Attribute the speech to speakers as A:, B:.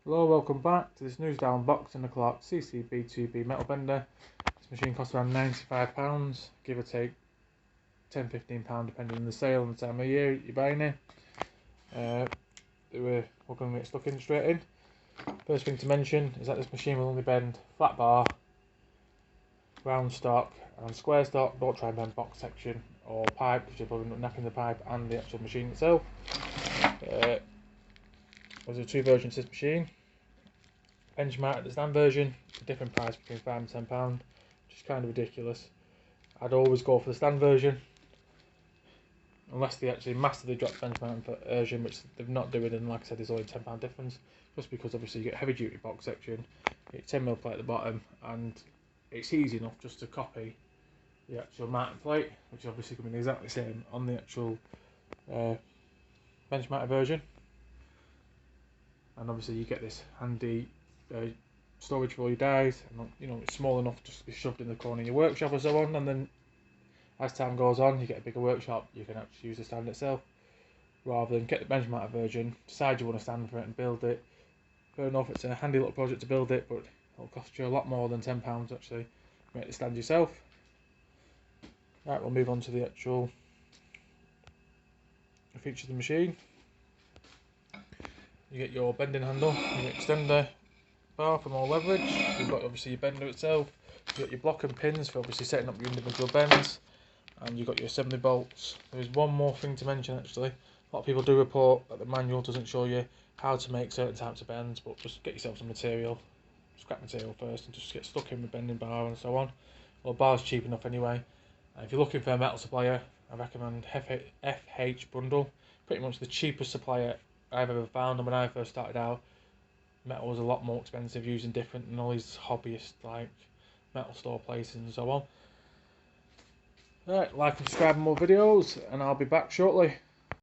A: Hello, welcome back to this news down box in the Clarke CCB2B metal bender. This machine costs around £95, give or take £10–15 depending on the sale and the time of year you're buying it. We're going to get stuck in straight in. First thing to mention is that this machine will only bend flat bar, round stock and square stock. Don't try and bend box section or pipe because you're probably not napping the pipe and the actual machine itself. There's two versions of this machine. Benchmark the stand version, a different price between £5 and £10, which is kind of ridiculous. I'd always go for the stand version, unless they actually massively drop the benchmark version, which they've not doing, and like I said, there's only £10 difference, just because obviously you get heavy duty box section, you get 10mm plate at the bottom, and it's easy enough just to copy the actual mounting plate, which is obviously going to be exactly the same on the actual benchmark version. And obviously you get this handy storage for all your dies, and it's small enough just to be shoved in the corner of your workshop or so on. And then as time goes on, you get a bigger workshop, you can actually use the stand itself rather than get the benchmark version, decide you want to stand for it and build it. Fair enough, it's a handy little project to build it, but it'll cost you a lot more than £10 to actually make the stand yourself. Right, we'll move on to the actual features of the machine. You get your bending handle, your extender bar for more leverage. You've got obviously your bender itself. You've got your block and pins for obviously setting up your individual bends, and you've got your assembly bolts. There is one more thing to mention actually. A lot of people do report that the manual doesn't show you how to make certain types of bends, but just get yourself some material, scrap material first, and just get stuck in with bending bar and so on. Well, bar's cheap enough anyway. And if you're looking for a metal supplier, I recommend FH Bundle. Pretty much the cheapest supplier I've ever found, and when I first started out, metal was a lot more expensive, using different and all these hobbyists like metal store places and so on. Right, like and subscribe for more videos, and I'll be back shortly.